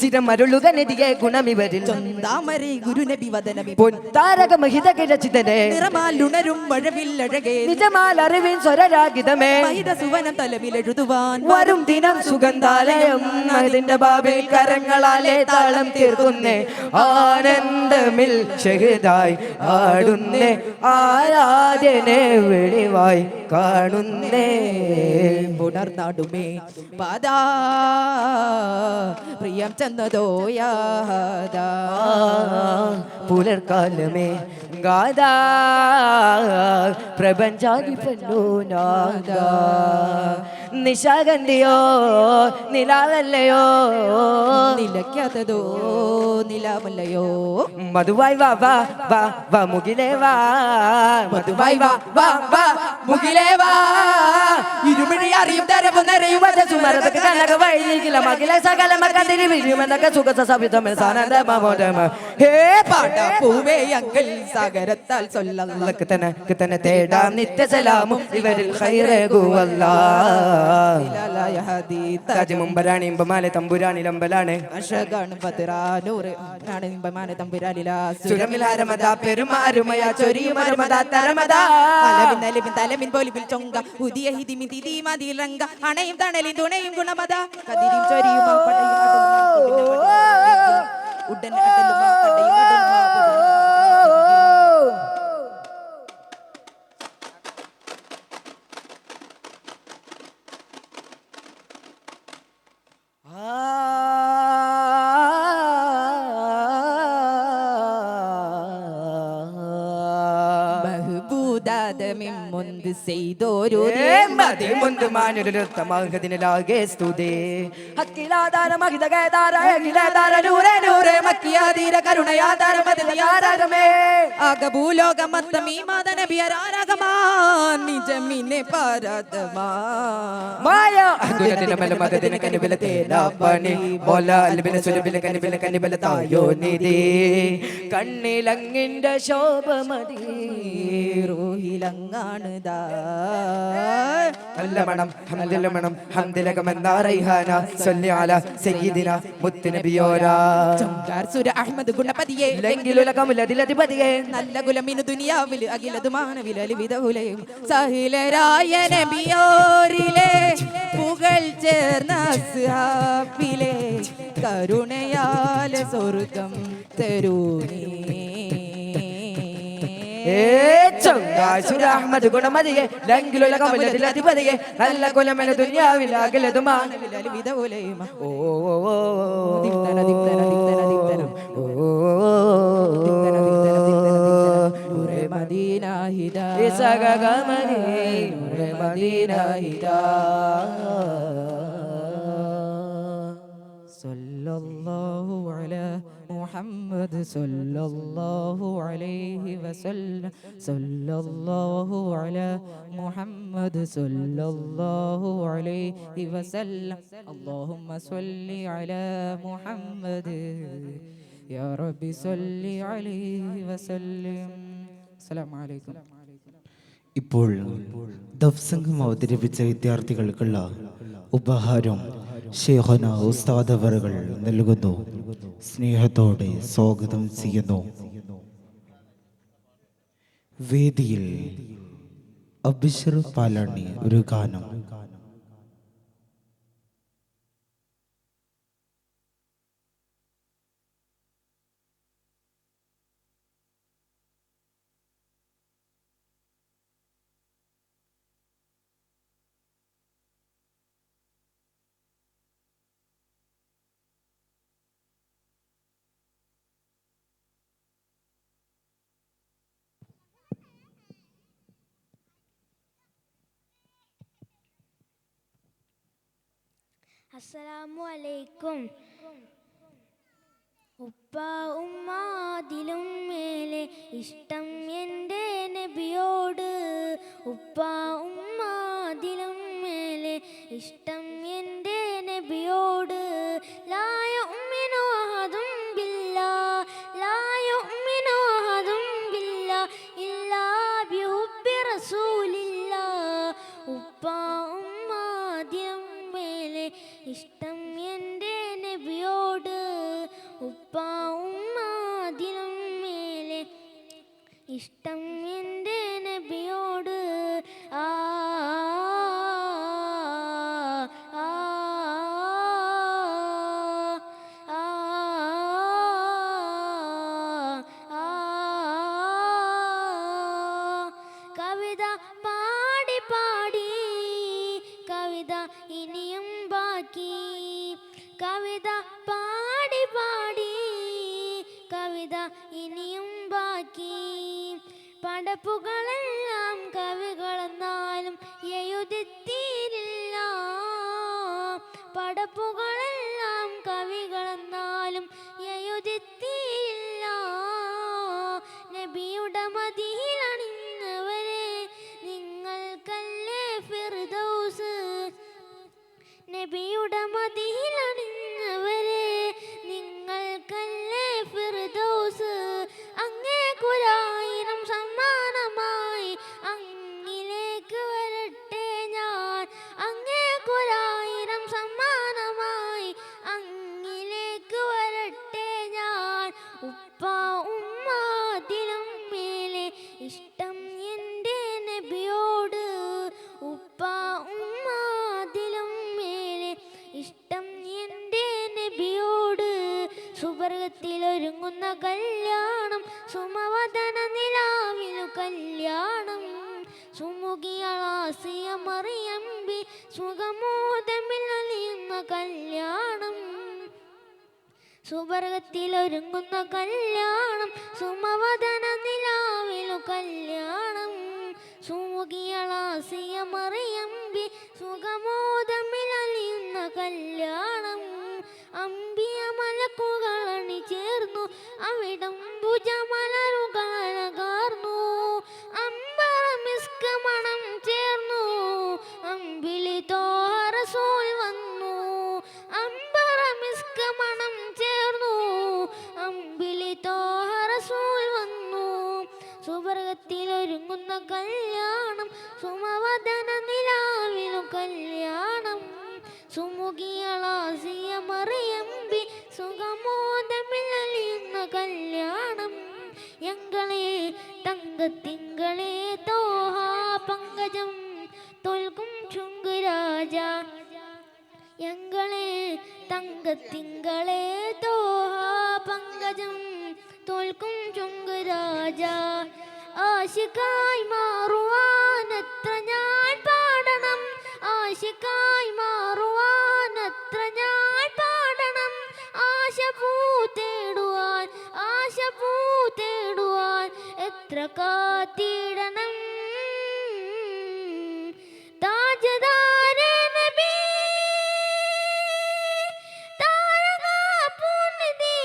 ചിരമരുളുക നദിയെ ഗുണമിവരിൽ ചൊന്താമരൈ ഗുരുനബി വദനമി പൊൻതാരക മഹിത കിഴച്ചിതനെ നിറമാലുണരും മഴവില്ലഴകേ നിജമാൽ അറിവിൻ സ്വരരാഗിതമേ മഹിത സുവനം തലവിലെഴുതുവാൻ വരും ദിനം സുഗന്ധാലയം അതിന്റെ ബാബിൽ കരങ്ങളാലെ താളം തീർക്കുന്നേ ആനന്ദമിൽ ഷഹദായി ആടുന്നേ ആരാധനെ വെളിവായി കാണുന്നേ പുണർനാടുമേ പാദാ പ്രിയം ചെന്നതോയാദാ പുലർക്കാലമേ ഗാദാ പ്രപഞ്ചാധിപന്നോ നാദാ നിശാഗന്ധിയോ നിലാവല്ലയോ നിലയ്ക്കാത്തതോ നിലാവല്ലയോ മധുവായി വാ വാ വാ വാ മുകിലേ വാ മധുവായി വാ വാ വാ മുകിലേ വാ ഇരുമിഴി അറിയും തരവും നിറയും സുമരതൊക്കെ കനക വൈകില മകില സകല മകതിരി വിരിയുമെന്നൊക്കെ സുഖ സവിതമ സാനന്ദമോദമ ഹേ പാട്ട പൂവേ അങ്കൽ സാഗരത്താൽ സൊല്ലല്ലക്ക് തന്നെ തേടാം നിത്യ സലാമും ഇവരിൽ ഖൈറേകുവല്ലാ മുമ്പരാണ് ഇമ്പമാലെ തമ്പുരാനിലമ്പലാണ് അഷഗാണ് പതിറാനൂറ് ആണ് ഇമ്പമാലെ തമ്പുരാനില സുരമിലാരമത പെരുമാരുമയ ചൊരിയുമരമത തരമത അലവിൻ അലവിൻ തലമിൻ പോലിവിൽ ചൊങ്ക ഉദിയ ഹിതിമി തിതിമതിലങ്ക അണയും തണലിൻ തുണയും ഗുണമത കതിരിയും ചൊരിയും ഉടൻ മുന്ത് ചെയ്തോരു മുന്ത് മാനുരുത്തമാകതിനാകെ സ്തുതി ഹക്കിലാധാര മഹിതകേദാര അഖിലേദാര നൂറേ നൂറേ മക്കിയാധീര കരുണയാധാര മദനിയാരമേ ആഗഭൂലോകമത്തമീ മാദനബിയരാരഗമാൻ നിജമിനെ പാരതമാ മായ അഗുനദിന മല മദദിന കനിബല തേനാപനി മോല അൽബിന സുലബില കനിബല കനിബല തായോ നിധി കണ്ണിലങ്ങിന്റെ ശോഭമതി റൂഹിലങ്ങാണുദാ നല്ല മണം ഹംദില മണം ഹംദിലകമെന്ന റൈഹാന സല്ലി അല സയ്യിദിന മുത്തുനബിയോരാ ചംകാർ സുര അഹ്മദ് ഗുണപതിയേ ലംഗിലുലകമുലതിലധിപതിയേ നല്ല കുലമിനു ദുനിയാവിൽ അഖിലതു മാനവിൽ വിധുലയും സഹിലരായ നബിയോരിലെ പുകൾ ചേർന്ന അസ്ഹാബിലെ കരുണയാല സ്വർഗം തരൂനീ അഹമ്മദ് ഗുണമതിയെ ലംഘിലുലകമുലതിലധിപതിയെ നല്ല കുലമെന്ന ദുനിയാവിൽ അഖിലതു മാനവിൽ വിധുലയും ഓ ദിപ്തന ദിപ്തന ദിപ്തന ദിപ്തന മദീന ഹിദാ ഇസഗഗമനി മദീന ഹിദാ സല്ലല്ലാഹു അലാ മുഹമ്മദ് സല്ലല്ലാഹു അലൈഹി വസല്ലം സല്ലല്ലാഹു അലാ മുഹമ്മദ് സല്ലല്ലാഹു അലൈഹി വസല്ലം അല്ലാഹുമ്മ സ്വല്ലി അലാ മുഹമ്മദ് യാ റബ്ബി സ്വല്ലി അലൈഹി വസല്ലം. അസ്സലാമു അലൈക്കും. ഇപ്പോൾ ദഫ് സംഘം അവതരിപ്പിച്ച വിദ്യാർത്ഥികൾക്കുള്ള ഉപഹാരം ശൈഖുന ഉസ്താദ് അവറുകൾ നൽകുന്നു. സ്നേഹത്തോടെ സ്വാഗതം ചെയ്യുന്നു. വേദിയിൽ അബ്ശർ പാലാണി ഒരു ഗാനം. അസ്സലാമു അലൈക്കും. ഉപ്പ ഉമ്മാതിലും മേലെ ഇഷ്ടം എൻ്റെ നബിയോട്. ഉപ്പ ഉമ്മാതിലും മേലെ ഇഷ്ടം എൻ്റെ നബിയോട്. ലാ യുഅ്മിനു അഹദും ബില്ലാ ലാ യുഅ്മിനു അഹദും ബില്ലാ ഇല്ലാ ബിഹുബ്ബി റസൂലില്ലാ. ഉപ്പ ഉമ്മാതിലും മേലെ ഇഷ്ടം എൻ്റെ നബിയോട്. ഉപ്പ ഉമ്മ അതിലും മേലെ ഇഷ്ടം എൻ്റെ നബിയോട്. ആ ആ, ആ, ആ, കവിത പാടി പാടി കവിത ഇനിയും ബാക്കി. കവിത പാടി പാടി കവിത ഇനിയും ബാക്കി. പടപ്പുകളെല്ലാം കവികളെന്നാലും എഴുതിത്തീരില്ല. പടപ്പുകളെല്ലാം കവികളെന്നാലും എഴുതിത്തീരില്ല. നബിയുടെ മദീനണിഞ്ഞവരെ നിങ്ങൾക്കല്ലേ ഫിർദൗസ്. നബിയുടെ മദീനണിഞ്ഞവരെ നിങ്ങൾക്കല്ലേ ഫിർദൗസ്. അങ്ങേക്കൊരായിരം സമ്മാനമായി അങ്ങിലേക്ക് വരട്ടെ ഞാൻ. അങ്ങേക്കൊരായിരം സമ്മാനമായി അങ്ങിലേക്ക് വരട്ടെ ഞാൻ. ഉപ്പ ഉമ്മ അതിലും മേലെ ഇഷ്ടം എൻ്റെ നബിയോട്. ഉപ്പ ഉമ്മ അതിലും മേലെ ഇഷ്ടം എൻ്റെ നബിയോട്. സുവർഗത്തിലൊരുങ്ങുന്ന കല്യാണം സുമവദന നിലാവിലു കല്യാണം. സുമുഖിയാസിയ മറിയമ്പി സുഖമോദമിൽ അലിയുന്ന കല്യാണം. സുവർഗത്തിലൊരുങ്ങുന്ന കല്യാണം സുമവദന നിലാവിലു കല്യാണം. സുമുഖിയാസിയ മറിയമ്പി സുഖമോദമിൽ അലിയുന്ന കല്യാണം. അമ്പിയ മലക്കുകൾ അണിചേർന്നു അവിടം ഭുജമലരുകൾ അലകാർന്നു. അമ്പറ മിസ്ക് മണം ചേർന്നു അമ്പിളി തോഹ റസൂൽ വന്നു. അമ്പറ മിസ്ക് മണം ചേർന്നു അമ്പിളി തോഹ റസൂൽ വന്നു. സുവർഗത്തിലൊരുങ്ങുന്ന കല്യാണം സുമവദന നിലാവിലു കല്യാണം. സുമുഖിയാസിയ മറിയമ്പി സുഖമോദമിൽ അലിയുന്ന കല്യാണം. എങ്കളെ തങ്കത്തിങ്കളെ തോഹ പങ്കജം തോൽക്കും ചുങ്കുരാജ. എങ്കളെ തങ്കത്തിങ്കളെ തോഹ പങ്കജം തോൽക്കും ചുങ്കുരാജ. ആശിക്കായി മാറുവാനത്ര ഞാൻ പാടണം. ആശിക്കായി മാറുവാനത്ര ഞാൻ പാടണം. ആശ പൂ തേടുവാൻ ആശ പൂ തേടുവാൻ എത്ര കാത്തിടണം. താജദാരെ നബി താരകാപൂർണിധി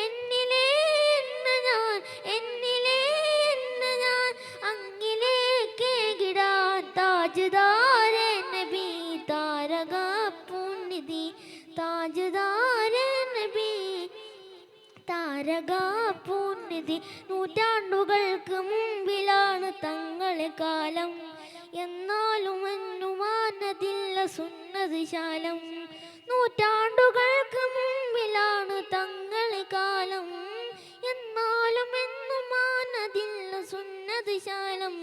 എന്നിലെ എന്ന് ഞാൻ എന്നിലെ എന്ന് ഞാൻ അങ്ങിലേക്കേകിടാൻ. താജദാരെ നബി താരകാപൂർണിധി താജദാരെ നബി താരകാപൂർണിധി. നൂറ്റാണ്ടുകൾക്ക് മുമ്പിലാണ് തങ്ങളെ കാലം. എന്നാലും എന്നുമാനതില്ല സുന്നത് ശാലം. നൂറ്റാണ്ടുകൾക്ക് മുമ്പിലാണ് തങ്ങളെ കാലം. എന്നാലും എന്നുമാനതില്ല സുന്നത് ശാലം.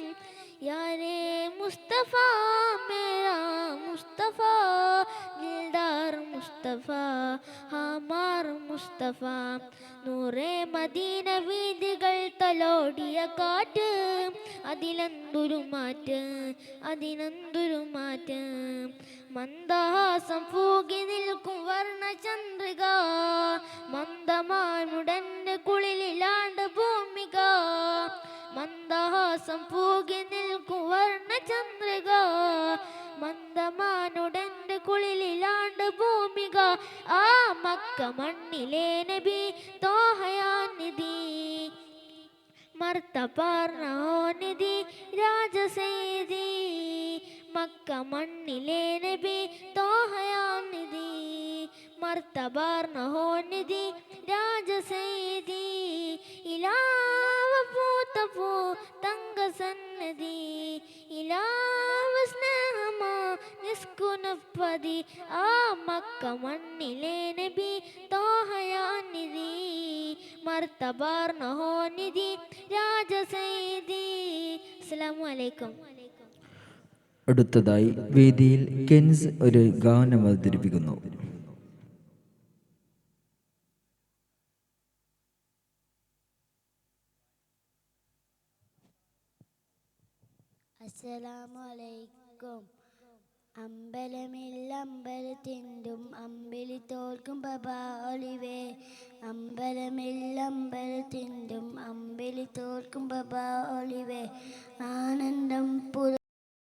യാരേ മുസ്തഫ മേരാ മുസ്തഫ ദിൽദാർ മുസ്തഫ ഹമാർ മുസ്തഫ. നൂറേ മദീന വീതികൾ തലോടിയ കാറ്റ് അതിലെന്തൊരു മാറ്റ് അതിനെന്തൊരു മാറ്റ്. മന്ദഹാസം പൂകി നിൽക്കും വർണ്ണചന്ദ്രിക മന്ദമാനുടൻ്റെ കുളിലാണ്ട് ഭൂമിക. മന്ദഹാസം പൂകി നിൽക്കും വർണ്ണചന്ദ്രിക മന്ദമാനുടൻ്റെ കുളിലാണ്ട് ഭൂമിക. ആ മക്ക മണ്ണിലെ നബി തോഹയാനിധി മർത്തപാർണോനിധി രാജസേദി. മക്ക മണ്ണിലെ നബി തോഹയാനിധി മർത്തപാർണോനിധി രാജസേദി. ഇലാവ പൂത്തപ്പൂ തങ്ക സന്നതി ഇലാവ സ്നേഹമാ നിസ്കുനപ്പതി ആ മക്ക മണ്ണിലെ നബി തോഹയാനിധി മർത്തബാർന്നഹോ നിധി രാജസൈദി. അസ്സലാമു അലൈക്കും. അടുത്തതായി വേദിയിൽ കെൻസ് ഒരു ഗാനം അവതരിപ്പിക്കുന്നു. അസ്സലാമു അലൈക്കും. അമ്പലമില്ലമ്പലത്തിൻ്റും അമ്പിളി തോൽക്കും ബബാ ഒളിവേ. അമ്പലമില്ലമ്പലത്തിൻ്റും അമ്പിളി തോൽക്കും ബബാ ഒളിവേ. ആനന്ദം പുല